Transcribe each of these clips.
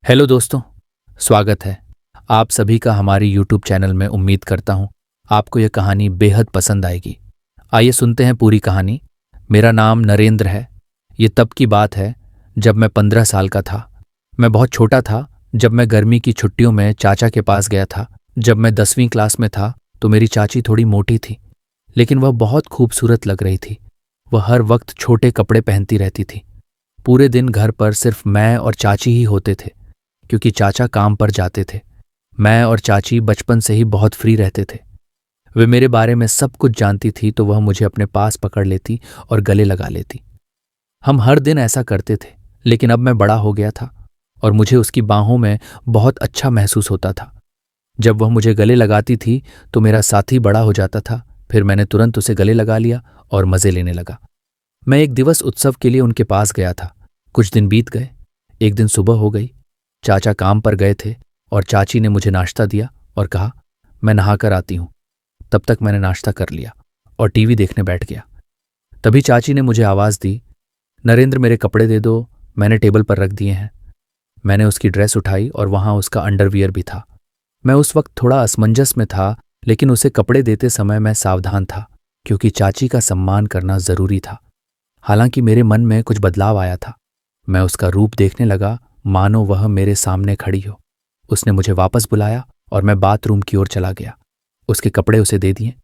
Hello दोस्तों, स्वागत है आप सभी का हमारी यूट्यूब चैनल में। उम्मीद करता हूँ आपको यह कहानी बेहद पसंद आएगी। आइए सुनते हैं पूरी कहानी। मेरा नाम नरेंद्र है। ये तब की बात है जब मैं 15 साल का था। मैं बहुत छोटा था जब मैं गर्मी की छुट्टियों में चाचा के पास गया था। जब मैं 10वीं क्लास में था तो मेरी चाची थोड़ी मोटी थी, लेकिन वह बहुत खूबसूरत लग रही थी। वह हर वक्त छोटे कपड़े पहनती रहती थी। पूरे दिन घर पर सिर्फ मैं और चाची ही होते थे, क्योंकि चाचा काम पर जाते थे। मैं और चाची बचपन से ही बहुत फ्री रहते थे। वे मेरे बारे में सब कुछ जानती थी, तो वह मुझे अपने पास पकड़ लेती और गले लगा लेती। हम हर दिन ऐसा करते थे, लेकिन अब मैं बड़ा हो गया था और मुझे उसकी बाहों में बहुत अच्छा महसूस होता था। जब वह मुझे गले लगाती थी तो मेरा साथी बड़ा हो जाता था। फिर मैंने तुरंत उसे गले लगा लिया और मजे लेने लगा। मैं एक दिवस उत्सव के लिए उनके पास गया था। कुछ दिन बीत गए। एक दिन सुबह हो गई। चाचा काम पर गए थे और चाची ने मुझे नाश्ता दिया और कहा, मैं नहाकर आती हूं। तब तक मैंने नाश्ता कर लिया और टीवी देखने बैठ गया। तभी चाची ने मुझे आवाज दी, नरेंद्र मेरे कपड़े दे दो, मैंने टेबल पर रख दिए हैं। मैंने उसकी ड्रेस उठाई और वहां उसका अंडरवियर भी था। मैं उस वक्त थोड़ा असमंजस में था, लेकिन उसे कपड़े देते समय मैं सावधान था, क्योंकि चाची का सम्मान करना जरूरी था। हालांकि मेरे मन में कुछ बदलाव आया था। मैं उसका रूप देखने लगा, मानो वह मेरे सामने खड़ी हो। उसने मुझे वापस बुलाया और मैं बाथरूम की ओर चला गया। उसके कपड़े उसे दे दिए।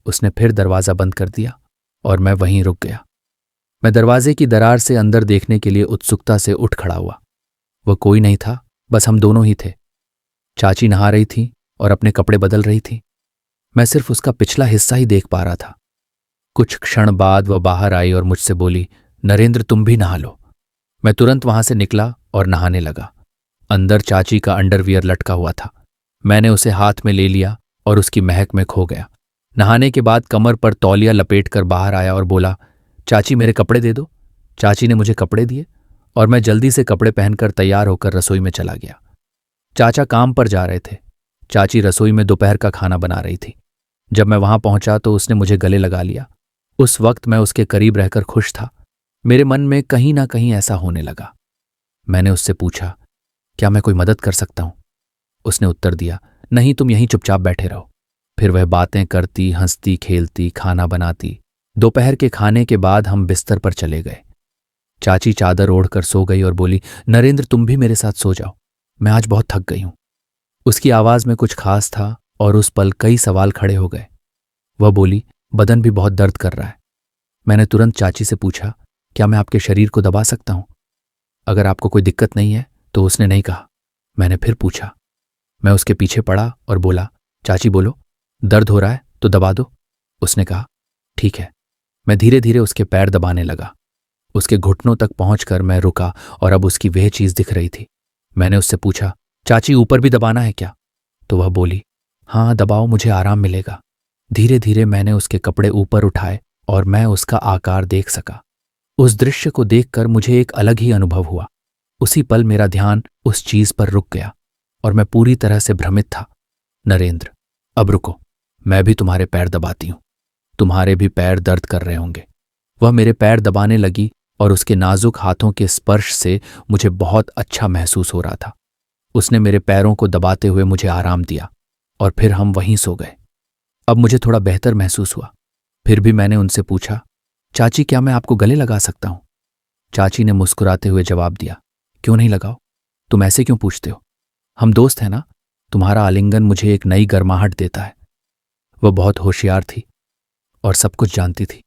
उसने फिर दरवाज़ा बंद कर दिया और मैं वहीं रुक गया। मैं दरवाजे की दरार से अंदर देखने के लिए उत्सुकता से उठ खड़ा हुआ। वह कोई नहीं था, बस हम दोनों ही थे। चाची नहा रही थी और अपने कपड़े बदल रही थी। मैं सिर्फ उसका पिछला हिस्सा ही देख पा रहा था। कुछ क्षण बाद वह बाहर आई और मुझसे बोली, नरेंद्र तुम भी नहा लो। मैं तुरंत वहां से निकला और नहाने लगा। अंदर चाची का अंडरवियर लटका हुआ था। मैंने उसे हाथ में ले लिया और उसकी महक में खो गया। नहाने के बाद कमर पर तौलिया लपेट कर बाहर आया और बोला, चाची मेरे कपड़े दे दो। चाची ने मुझे कपड़े दिए और मैं जल्दी से कपड़े पहनकर तैयार होकर रसोई में चला गया। चाचा काम पर जा रहे थे। चाची रसोई में दोपहर का खाना बना रही थी। जब मैं वहां पहुंचा तो उसने मुझे गले लगा लिया। उस वक्त मैं उसके करीब रहकर खुश था। मेरे मन में कहीं ना कहीं ऐसा होने लगा। मैंने उससे पूछा, क्या मैं कोई मदद कर सकता हूं? उसने उत्तर दिया, नहीं तुम यहीं चुपचाप बैठे रहो। फिर वह बातें करती, हंसती, खेलती, खाना बनाती। दोपहर के खाने के बाद हम बिस्तर पर चले गए। चाची चादर ओढ़कर सो गई और बोली, नरेंद्र तुम भी मेरे साथ सो जाओ, मैं आज बहुत थक गई हूं। उसकी आवाज में कुछ खास था और उस पल कई सवाल खड़े हो गए। वह बोली, बदन भी बहुत दर्द कर रहा है। मैंने तुरंत चाची से पूछा, क्या मैं आपके शरीर को दबा सकता हूं? अगर आपको कोई दिक्कत नहीं है तो उसने नहीं कहा। मैंने फिर पूछा। मैं उसके पीछे पड़ा और बोला, चाची बोलो, दर्द हो रहा है तो दबा दो। उसने कहा, ठीक है। मैं धीरे धीरे उसके पैर दबाने लगा। उसके घुटनों तक पहुंचकर मैं रुका और अब उसकी वह चीज दिख रही थी। मैंने उससे पूछा, चाची ऊपर भी दबाना है क्या? तो वह बोली, हाँ दबाओ, मुझे आराम मिलेगा। धीरे धीरे मैंने उसके कपड़े ऊपर उठाए और मैं उसका आकार देख सका। उस दृश्य को देखकर मुझे एक अलग ही अनुभव हुआ। उसी पल मेरा ध्यान उस चीज पर रुक गया और मैं पूरी तरह से भ्रमित था। नरेंद्र, अब रुको, मैं भी तुम्हारे पैर दबाती हूं। तुम्हारे भी पैर दर्द कर रहे होंगे। वह मेरे पैर दबाने लगी और उसके नाजुक हाथों के स्पर्श से मुझे बहुत अच्छा महसूस हो रहा था। उसने मेरे पैरों को दबाते हुए मुझे आराम दिया और फिर हम वहीं सो गए। अब मुझे थोड़ा बेहतर महसूस हुआ। फिर भी मैंने उनसे पूछा, चाची क्या मैं आपको गले लगा सकता हूं? चाची ने मुस्कुराते हुए जवाब दिया, क्यों नहीं लगाओ? तुम ऐसे क्यों पूछते हो? हम दोस्त हैं ना। तुम्हारा आलिंगन मुझे एक नई गर्माहट देता है। वह बहुत होशियार थी और सब कुछ जानती थी।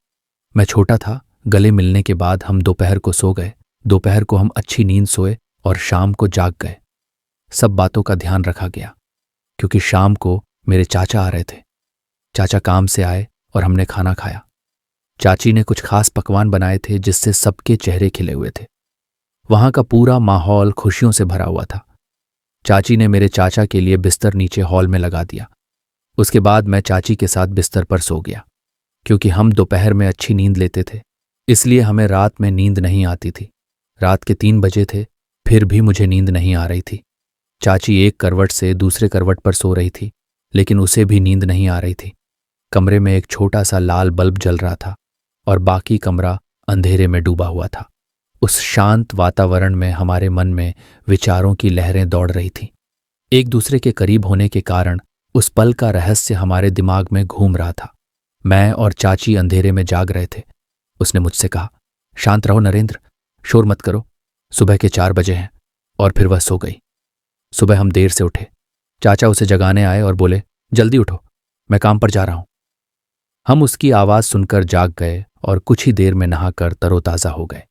मैं छोटा था। गले मिलने के बाद हम दोपहर को सो गए। दोपहर को हम अच्छी नींद सोए और शाम को जाग गए। सब बातों का ध्यान रखा गया, क्योंकि शाम को मेरे चाचा आ रहे थे। चाचा काम से आए और हमने खाना खाया। चाची ने कुछ खास पकवान बनाए थे जिससे सबके चेहरे खिले हुए थे। वहां का पूरा माहौल खुशियों से भरा हुआ था। चाची ने मेरे चाचा के लिए बिस्तर नीचे हॉल में लगा दिया। उसके बाद मैं चाची के साथ बिस्तर पर सो गया। क्योंकि हम दोपहर में अच्छी नींद लेते थे, इसलिए हमें रात में नींद नहीं आती थी। रात के 3 बजे थे, फिर भी मुझे नींद नहीं आ रही थी। चाची एक करवट से दूसरे करवट पर सो रही थी, लेकिन उसे भी नींद नहीं आ रही थी। कमरे में एक छोटा सा लाल बल्ब जल रहा था और बाकी कमरा अंधेरे में डूबा हुआ था। उस शांत वातावरण में हमारे मन में विचारों की लहरें दौड़ रही थीं। एक दूसरे के करीब होने के कारण उस पल का रहस्य हमारे दिमाग में घूम रहा था। मैं और चाची अंधेरे में जाग रहे थे। उसने मुझसे कहा, शांत रहो नरेंद्र, शोर मत करो, सुबह के 4 बजे हैं। और फिर वह सो गई। सुबह हम देर से उठे। चाचा उसे जगाने आए और बोले, जल्दी उठो, मैं काम पर जा रहा हूं। हम उसकी आवाज सुनकर जाग गए और कुछ ही देर में नहाकर तरोताजा हो गए।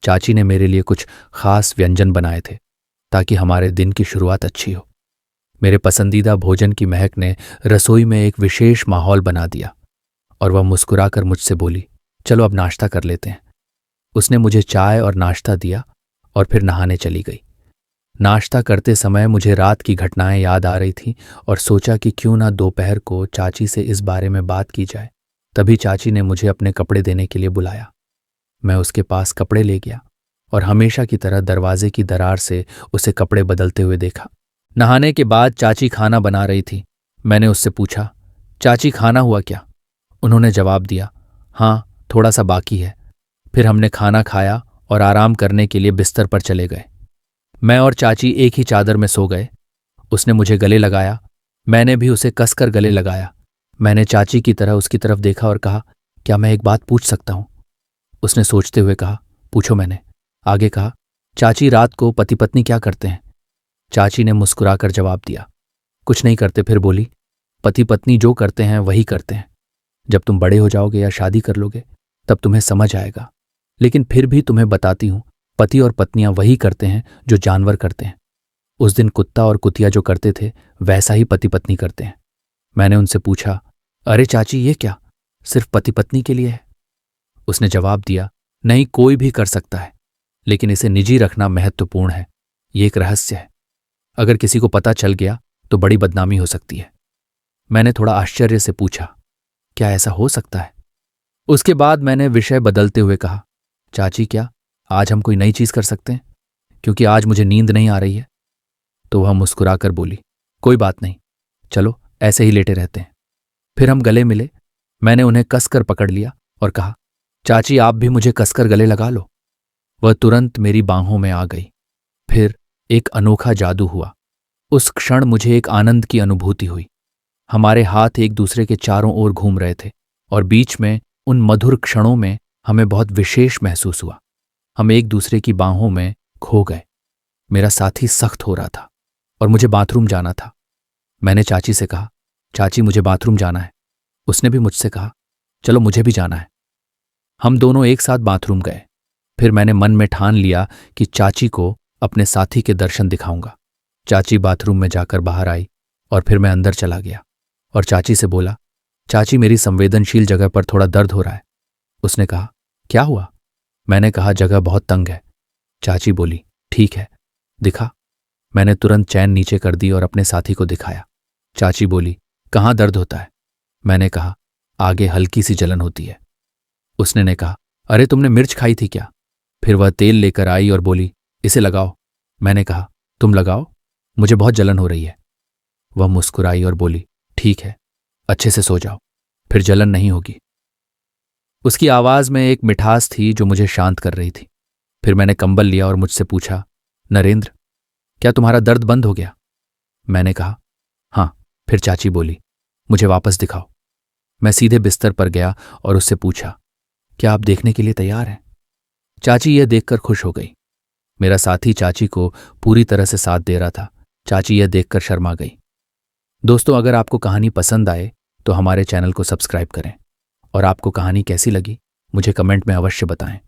चाची ने मेरे लिए कुछ खास व्यंजन बनाए थे ताकि हमारे दिन की शुरुआत अच्छी हो। मेरे पसंदीदा भोजन की महक ने रसोई में एक विशेष माहौल बना दिया और वह मुस्कुराकर मुझसे बोली, चलो अब नाश्ता कर लेते हैं। उसने मुझे चाय और नाश्ता दिया और फिर नहाने चली गई। नाश्ता करते समय मुझे रात की घटनाएं याद आ रही थीं और सोचा कि क्यों ना दोपहर को चाची से इस बारे में बात की जाए। तभी चाची ने मुझे अपने कपड़े देने के लिए बुलाया। मैं उसके पास कपड़े ले गया और हमेशा की तरह दरवाजे की दरार से उसे कपड़े बदलते हुए देखा। नहाने के बाद चाची खाना बना रही थी। मैंने उससे पूछा, चाची खाना हुआ क्या? उन्होंने जवाब दिया, हाँ, थोड़ा सा बाकी है। फिर हमने खाना खाया और आराम करने के लिए बिस्तर पर चले गए। मैं और चाची एक ही चादर में सो गए। उसने मुझे गले लगाया, मैंने भी उसे कसकर गले लगाया। मैंने चाची की तरह उसकी तरफ देखा और कहा, क्या मैं एक बात पूछ सकता हूं? उसने सोचते हुए कहा, पूछो। मैंने आगे कहा, चाची रात को पति पत्नी क्या करते हैं? चाची ने मुस्कुराकर जवाब दिया, कुछ नहीं करते। फिर बोली, पति पत्नी जो करते हैं वही करते हैं। जब तुम बड़े हो जाओगे या शादी कर लोगे तब तुम्हें समझ आएगा, लेकिन फिर भी तुम्हें बताती हूं, पति और पत्नियां वही करते हैं जो जानवर करते हैं। उस दिन कुत्ता और कुतिया जो करते थे वैसा ही पति पत्नी करते हैं। मैंने उनसे पूछा, अरे चाची, ये क्या सिर्फ पति पत्नी के लिए है? उसने जवाब दिया, नहीं, कोई भी कर सकता है, लेकिन इसे निजी रखना महत्वपूर्ण है। ये एक रहस्य है। अगर किसी को पता चल गया तो बड़ी बदनामी हो सकती है। मैंने थोड़ा आश्चर्य से पूछा, क्या ऐसा हो सकता है? उसके बाद मैंने विषय बदलते हुए कहा, चाची, क्या आज हम कोई नई चीज कर सकते हैं? क्योंकि आज मुझे नींद नहीं आ रही है। तो वह मुस्कुराकर बोली, कोई बात नहीं, चलो ऐसे ही लेटे रहते हैं। फिर हम गले मिले। मैंने उन्हें कसकर पकड़ लिया और कहा, चाची, आप भी मुझे कसकर गले लगा लो। वह तुरंत मेरी बाहों में आ गई। फिर एक अनोखा जादू हुआ। उस क्षण मुझे एक आनंद की अनुभूति हुई। हमारे हाथ एक दूसरे के चारों ओर घूम रहे थे और बीच में उन मधुर क्षणों में हमें बहुत विशेष महसूस हुआ। हम एक दूसरे की बाहों में खो गए। मेरा साथी सख्त हो रहा था और मुझे बाथरूम जाना था। मैंने चाची से कहा, चाची, मुझे बाथरूम जाना है। उसने भी मुझसे कहा, चलो मुझे भी जाना है। हम दोनों एक साथ बाथरूम गए। फिर मैंने मन में ठान लिया कि चाची को अपने साथी के दर्शन दिखाऊंगा। चाची बाथरूम में जाकर बाहर आई और फिर मैं अंदर चला गया और चाची से बोला, चाची, मेरी संवेदनशील जगह पर थोड़ा दर्द हो रहा है। उसने कहा, क्या हुआ? मैंने कहा, जगह बहुत तंग है। चाची बोली, ठीक है, दिखा। मैंने तुरंत चैन नीचे कर दी और अपने साथी को दिखाया। चाची बोली, कहाँ दर्द होता है? मैंने कहा, आगे हल्की सी जलन होती है। उसने ने कहा, अरे तुमने मिर्च खाई थी क्या? फिर वह तेल लेकर आई और बोली, इसे लगाओ। मैंने कहा, तुम लगाओ, मुझे बहुत जलन हो रही है। वह मुस्कुराई और बोली, ठीक है, अच्छे से सो जाओ, फिर जलन नहीं होगी। उसकी आवाज में एक मिठास थी जो मुझे शांत कर रही थी। फिर मैंने कंबल लिया और मुझसे पूछा, नरेंद्र, क्या तुम्हारा दर्द बंद हो गया? मैंने कहा, हाँ। फिर चाची बोली, मुझे वापस दिखाओ। मैं सीधे बिस्तर पर गया और उससे पूछा, क्या आप देखने के लिए तैयार हैं? चाची यह देखकर खुश हो गई। मेरा साथी चाची को पूरी तरह से साथ दे रहा था। चाची यह देखकर शर्मा गई। दोस्तों, अगर आपको कहानी पसंद आए तो हमारे चैनल को सब्सक्राइब करें और आपको कहानी कैसी लगी मुझे कमेंट में अवश्य बताएं।